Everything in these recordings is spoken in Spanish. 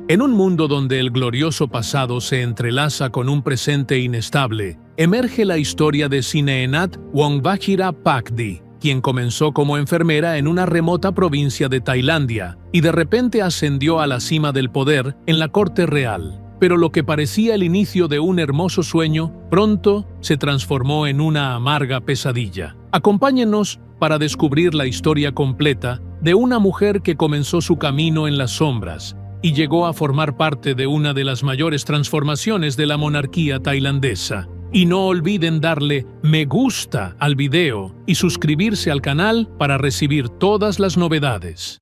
En un mundo donde el glorioso pasado se entrelaza con un presente inestable, emerge la historia de Sineenat Wongbajira-Pakdi, quien comenzó como enfermera en una remota provincia de Tailandia y de repente ascendió a la cima del poder en la corte real. Pero lo que parecía el inicio de un hermoso sueño, pronto se transformó en una amarga pesadilla. Acompáñenos para descubrir la historia completa de una mujer que comenzó su camino en las sombras y llegó a formar parte de una de las mayores transformaciones de la monarquía tailandesa. Y no olviden darle me gusta al video y suscribirse al canal para recibir todas las novedades.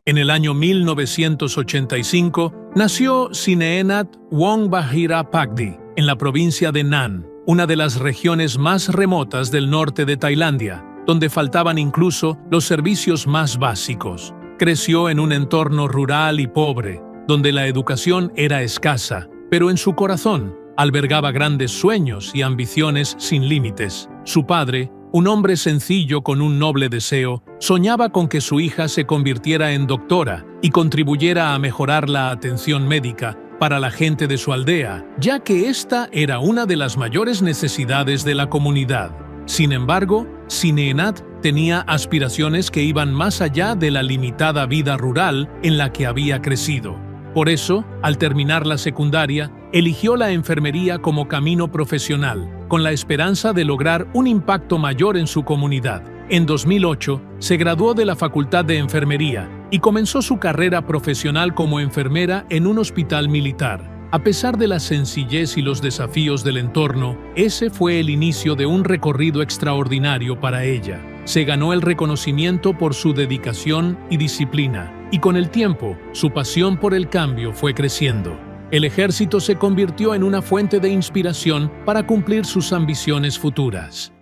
En el año 1985 nació Sineenat Wongbajira-Pakdi en la provincia de Nan, una de las regiones más remotas del norte de Tailandia, donde faltaban incluso los servicios más básicos. Creció en un entorno rural y pobre, donde la educación era escasa, pero en su corazón albergaba grandes sueños y ambiciones sin límites. Su padre, un hombre sencillo con un noble deseo, soñaba con que su hija se convirtiera en doctora y contribuyera a mejorar la atención médica para la gente de su aldea, ya que esta era una de las mayores necesidades de la comunidad. Sin embargo, Sineenat tenía aspiraciones que iban más allá de la limitada vida rural en la que había crecido. Por eso, al terminar la secundaria, eligió la enfermería como camino profesional, con la esperanza de lograr un impacto mayor en su comunidad. En 2008, se graduó de la Facultad de Enfermería y comenzó su carrera profesional como enfermera en un hospital militar. A pesar de la sencillez y los desafíos del entorno, ese fue el inicio de un recorrido extraordinario para ella. Se ganó el reconocimiento por su dedicación y disciplina, y con el tiempo, su pasión por el cambio fue creciendo. El ejército se convirtió en una fuente de inspiración para cumplir sus ambiciones futuras.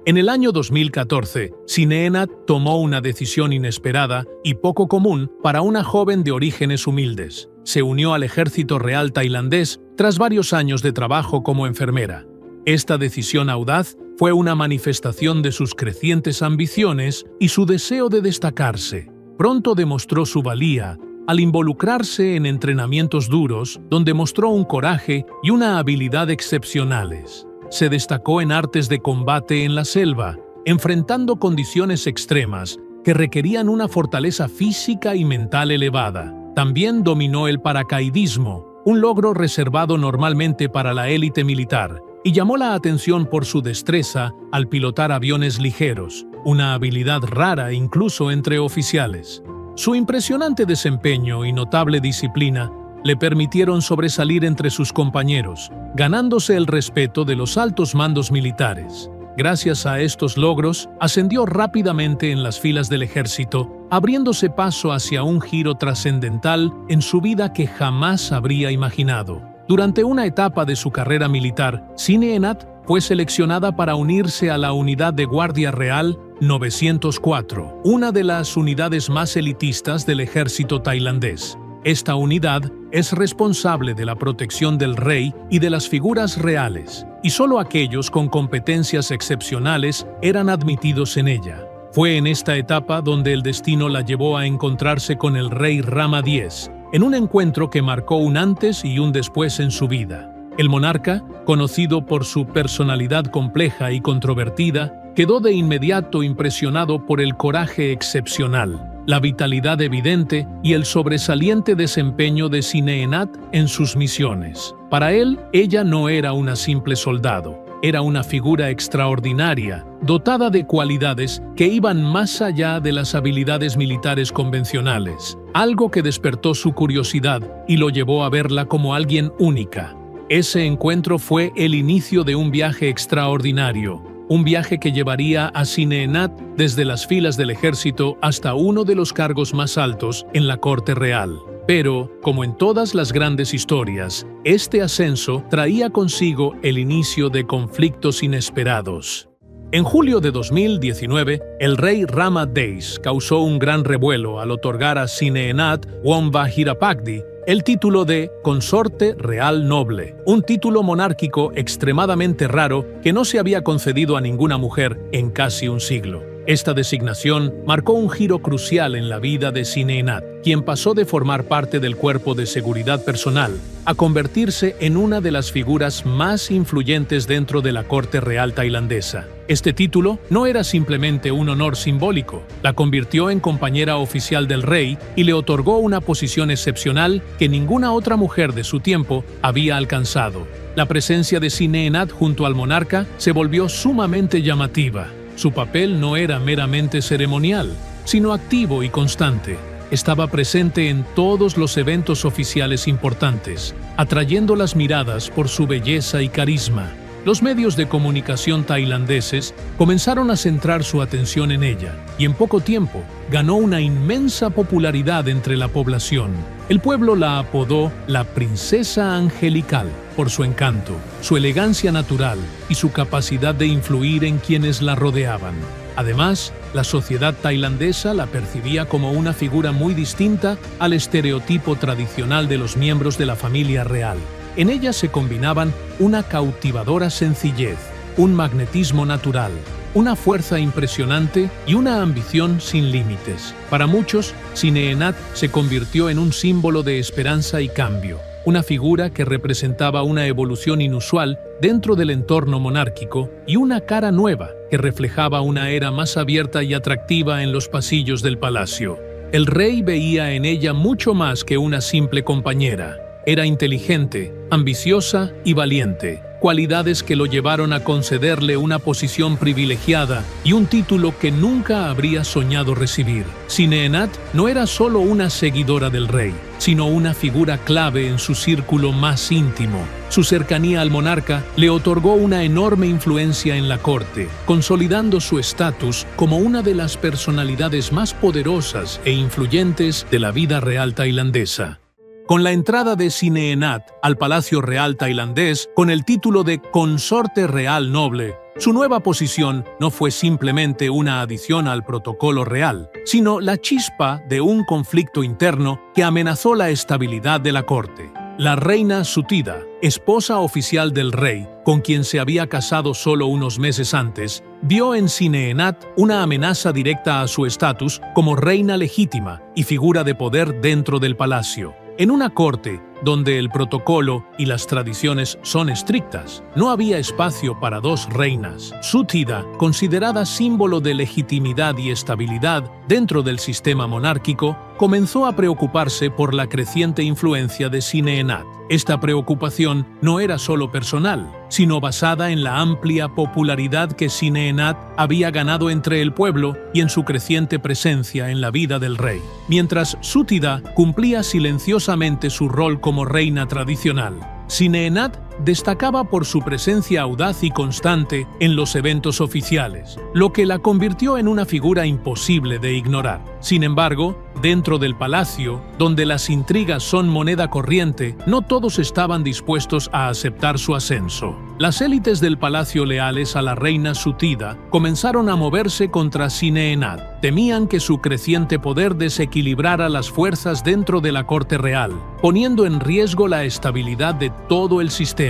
En el año 2014, Sineenat tomó una decisión inesperada y poco común para una joven de orígenes humildes. Se unió al ejército real tailandés tras varios años de trabajo como enfermera. Esta decisión audaz fue una manifestación de sus crecientes ambiciones y su deseo de destacarse. Pronto demostró su valía al involucrarse en entrenamientos duros, donde mostró un coraje y una habilidad excepcionales. Se destacó en artes de combate en la selva, enfrentando condiciones extremas que requerían una fortaleza física y mental elevada. También dominó el paracaidismo, un logro reservado normalmente para la élite militar, y llamó la atención por su destreza al pilotar aviones ligeros, una habilidad rara incluso entre oficiales. Su impresionante desempeño y notable disciplina le permitieron sobresalir entre sus compañeros, ganándose el respeto de los altos mandos militares. Gracias a estos logros, ascendió rápidamente en las filas del ejército, abriéndose paso hacia un giro trascendental en su vida que jamás habría imaginado. Durante una etapa de su carrera militar, Sineenat fue seleccionada para unirse a la Unidad de Guardia Real 904, una de las unidades más elitistas del ejército tailandés. Esta unidad es responsable de la protección del rey y de las figuras reales, y solo aquellos con competencias excepcionales eran admitidos en ella. Fue en esta etapa donde el destino la llevó a encontrarse con el rey Rama X, en un encuentro que marcó un antes y un después en su vida. El monarca, conocido por su personalidad compleja y controvertida, quedó de inmediato impresionado por el coraje excepcional, la vitalidad evidente y el sobresaliente desempeño de Sineenat en sus misiones. Para él, ella no era una simple soldado, era una figura extraordinaria, dotada de cualidades que iban más allá de las habilidades militares convencionales, algo que despertó su curiosidad y lo llevó a verla como alguien única. Ese encuentro fue el inicio de un viaje extraordinario, un viaje que llevaría a Sineenat desde las filas del ejército hasta uno de los cargos más altos en la corte real. Pero, como en todas las grandes historias, este ascenso traía consigo el inicio de conflictos inesperados. En julio de 2019, el rey Rama X causó un gran revuelo al otorgar a Sineenat Wongbajira-Pakdi el título de Consorte Real Noble, un título monárquico extremadamente raro que no se había concedido a ninguna mujer en casi un siglo. Esta designación marcó un giro crucial en la vida de Sineenat, quien pasó de formar parte del cuerpo de seguridad personal a convertirse en una de las figuras más influyentes dentro de la corte real tailandesa. Este título no era simplemente un honor simbólico, la convirtió en compañera oficial del rey y le otorgó una posición excepcional que ninguna otra mujer de su tiempo había alcanzado. La presencia de Sineenat junto al monarca se volvió sumamente llamativa. Su papel no era meramente ceremonial, sino activo y constante. Estaba presente en todos los eventos oficiales importantes, atrayendo las miradas por su belleza y carisma. Los medios de comunicación tailandeses comenzaron a centrar su atención en ella, y en poco tiempo ganó una inmensa popularidad entre la población. El pueblo la apodó la Princesa Angelical por su encanto, su elegancia natural y su capacidad de influir en quienes la rodeaban. Además, la sociedad tailandesa la percibía como una figura muy distinta al estereotipo tradicional de los miembros de la familia real. En ella se combinaban una cautivadora sencillez, un magnetismo natural, una fuerza impresionante y una ambición sin límites. Para muchos, Sineenat se convirtió en un símbolo de esperanza y cambio, una figura que representaba una evolución inusual dentro del entorno monárquico y una cara nueva que reflejaba una era más abierta y atractiva en los pasillos del palacio. El rey veía en ella mucho más que una simple compañera. Era inteligente, ambiciosa y valiente, cualidades que lo llevaron a concederle una posición privilegiada y un título que nunca habría soñado recibir. Sineenat no era solo una seguidora del rey, sino una figura clave en su círculo más íntimo. Su cercanía al monarca le otorgó una enorme influencia en la corte, consolidando su estatus como una de las personalidades más poderosas e influyentes de la vida real tailandesa. Con la entrada de Sineenat al Palacio Real tailandés con el título de Consorte Real Noble, su nueva posición no fue simplemente una adición al protocolo real, sino la chispa de un conflicto interno que amenazó la estabilidad de la corte. La reina Sutida, esposa oficial del rey, con quien se había casado solo unos meses antes, vio en Sineenat una amenaza directa a su estatus como reina legítima y figura de poder dentro del palacio. En una corte donde el protocolo y las tradiciones son estrictas, no había espacio para dos reinas. Sutida, considerada símbolo de legitimidad y estabilidad dentro del sistema monárquico, comenzó a preocuparse por la creciente influencia de Sineenat. Esta preocupación no era solo personal, sino basada en la amplia popularidad que Sineenat había ganado entre el pueblo y en su creciente presencia en la vida del rey. Mientras Sutida cumplía silenciosamente su rol como reina tradicional, Sineenat destacaba por su presencia audaz y constante en los eventos oficiales, lo que la convirtió en una figura imposible de ignorar. Sin embargo, dentro del palacio, donde las intrigas son moneda corriente, no todos estaban dispuestos a aceptar su ascenso. Las élites del palacio leales a la reina Sutida comenzaron a moverse contra Sineenat. Temían que su creciente poder desequilibrara las fuerzas dentro de la corte real, poniendo en riesgo la estabilidad de todo el sistema.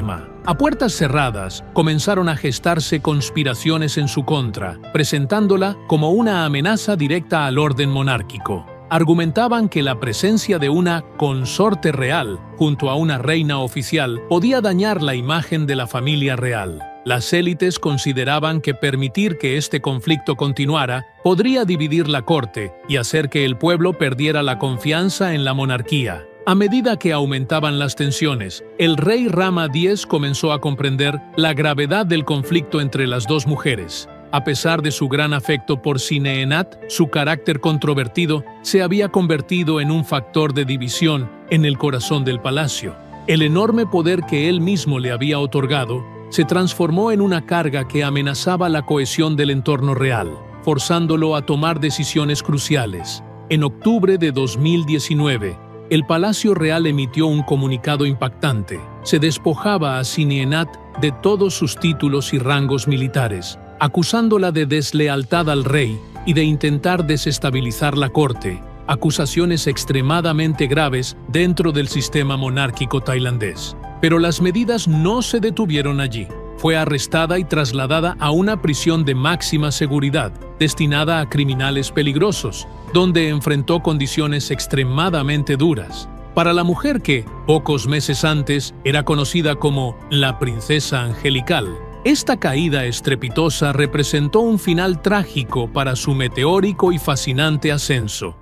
A puertas cerradas, comenzaron a gestarse conspiraciones en su contra, presentándola como una amenaza directa al orden monárquico. Argumentaban que la presencia de una consorte real junto a una reina oficial podía dañar la imagen de la familia real. Las élites consideraban que permitir que este conflicto continuara podría dividir la corte y hacer que el pueblo perdiera la confianza en la monarquía. A medida que aumentaban las tensiones, el rey Rama X comenzó a comprender la gravedad del conflicto entre las dos mujeres. A pesar de su gran afecto por Sineenat, su carácter controvertido se había convertido en un factor de división en el corazón del palacio. El enorme poder que él mismo le había otorgado se transformó en una carga que amenazaba la cohesión del entorno real, forzándolo a tomar decisiones cruciales. En octubre de 2019, el Palacio Real emitió un comunicado impactante. Se despojaba a Sineenat de todos sus títulos y rangos militares, acusándola de deslealtad al rey y de intentar desestabilizar la corte. acusaciones extremadamente graves dentro del sistema monárquico tailandés. Pero las medidas no se detuvieron allí. Fue arrestada y trasladada a una prisión de máxima seguridad, destinada a criminales peligrosos, donde enfrentó condiciones extremadamente duras. Para la mujer que, pocos meses antes, era conocida como la princesa angelical, esta caída estrepitosa representó un final trágico para su meteórico y fascinante ascenso.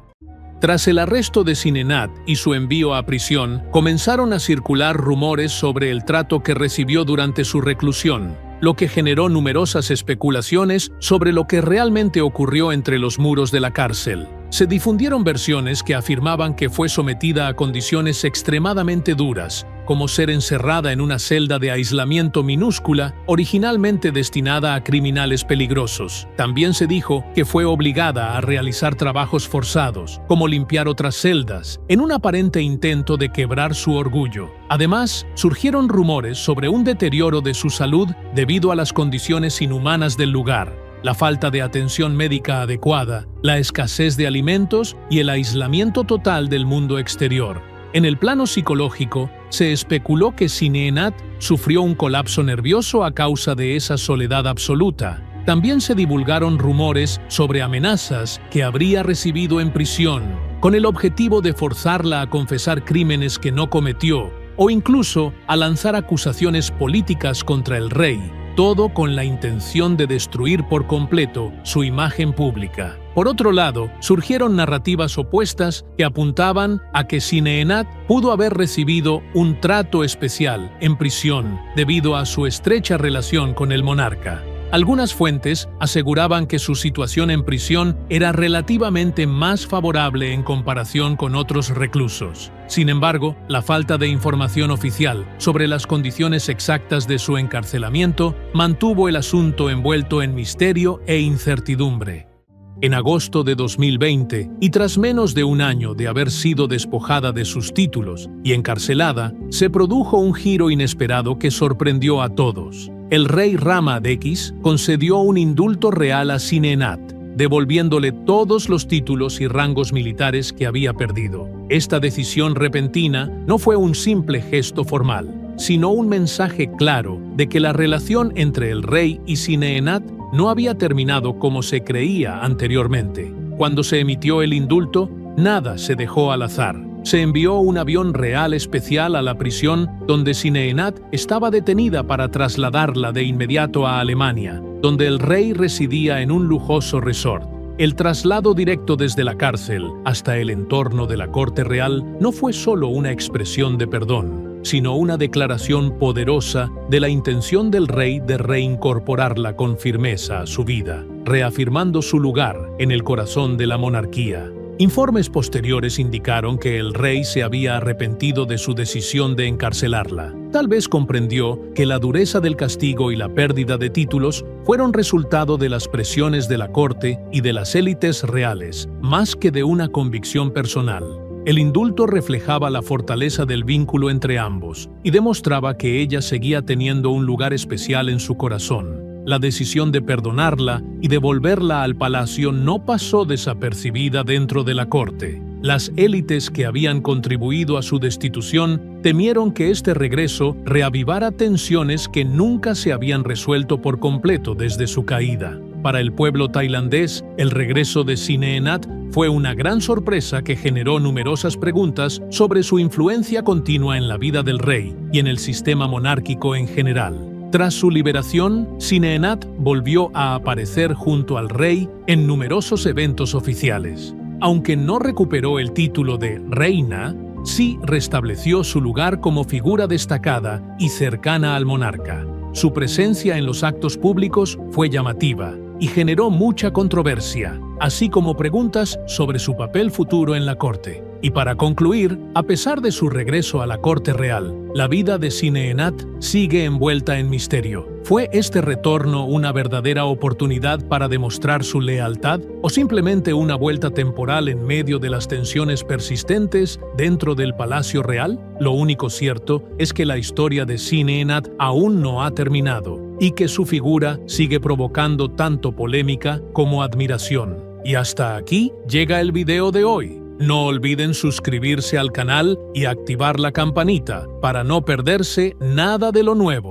Tras el arresto de Sinenat y su envío a prisión, comenzaron a circular rumores sobre el trato que recibió durante su reclusión, lo que generó numerosas especulaciones sobre lo que realmente ocurrió entre los muros de la cárcel. Se difundieron versiones que afirmaban que fue sometida a condiciones extremadamente duras, como ser encerrada en una celda de aislamiento minúscula, originalmente destinada a criminales peligrosos. También se dijo que fue obligada a realizar trabajos forzados, como limpiar otras celdas, en un aparente intento de quebrar su orgullo. Además, surgieron rumores sobre un deterioro de su salud debido a las condiciones inhumanas del lugar, la falta de atención médica adecuada, la escasez de alimentos y el aislamiento total del mundo exterior. En el plano psicológico, se especuló que Sinenat sufrió un colapso nervioso a causa de esa soledad absoluta. También se divulgaron rumores sobre amenazas que habría recibido en prisión, con el objetivo de forzarla a confesar crímenes que no cometió, o incluso a lanzar acusaciones políticas contra el rey, todo con la intención de destruir por completo su imagen pública. Por otro lado, surgieron narrativas opuestas que apuntaban a que Sinenat pudo haber recibido un trato especial en prisión debido a su estrecha relación con el monarca. Algunas fuentes aseguraban que su situación en prisión era relativamente más favorable en comparación con otros reclusos. Sin embargo, la falta de información oficial sobre las condiciones exactas de su encarcelamiento mantuvo el asunto envuelto en misterio e incertidumbre. En agosto de 2020, y tras menos de un año de haber sido despojada de sus títulos y encarcelada, se produjo un giro inesperado que sorprendió a todos. El rey Rama X concedió un indulto real a Sinenat, devolviéndole todos los títulos y rangos militares que había perdido. Esta decisión repentina no fue un simple gesto formal, sino un mensaje claro de que la relación entre el rey y Sinenat no había terminado como se creía anteriormente. Cuando se emitió el indulto, nada se dejó al azar. Se envió un avión real especial a la prisión donde Sinenat estaba detenida para trasladarla de inmediato a Alemania, donde el rey residía en un lujoso resort. El traslado directo desde la cárcel hasta el entorno de la corte real no fue solo una expresión de perdón, sino una declaración poderosa de la intención del rey de reincorporarla con firmeza a su vida, reafirmando su lugar en el corazón de la monarquía. Informes posteriores indicaron que el rey se había arrepentido de su decisión de encarcelarla. Tal vez comprendió que la dureza del castigo y la pérdida de títulos fueron resultado de las presiones de la corte y de las élites reales, más que de una convicción personal. El indulto reflejaba la fortaleza del vínculo entre ambos y demostraba que ella seguía teniendo un lugar especial en su corazón. La decisión de perdonarla y devolverla al palacio no pasó desapercibida dentro de la corte. Las élites que habían contribuido a su destitución temieron que este regreso reavivara tensiones que nunca se habían resuelto por completo desde su caída. Para el pueblo tailandés, el regreso de Sinenat fue una gran sorpresa que generó numerosas preguntas sobre su influencia continua en la vida del rey y en el sistema monárquico en general. Tras su liberación, Sinenat volvió a aparecer junto al rey en numerosos eventos oficiales. Aunque no recuperó el título de reina, sí restableció su lugar como figura destacada y cercana al monarca. Su presencia en los actos públicos fue llamativa y generó mucha controversia, así como preguntas sobre su papel futuro en la corte. Y para concluir, a pesar de su regreso a la corte real, la vida de Sinenat sigue envuelta en misterio. ¿Fue este retorno una verdadera oportunidad para demostrar su lealtad o simplemente una vuelta temporal en medio de las tensiones persistentes dentro del Palacio Real? Lo único cierto es que la historia de Sinenat aún no ha terminado y que su figura sigue provocando tanto polémica como admiración. Y hasta aquí llega el video de hoy. No olviden suscribirse al canal y activar la campanita para no perderse nada de lo nuevo.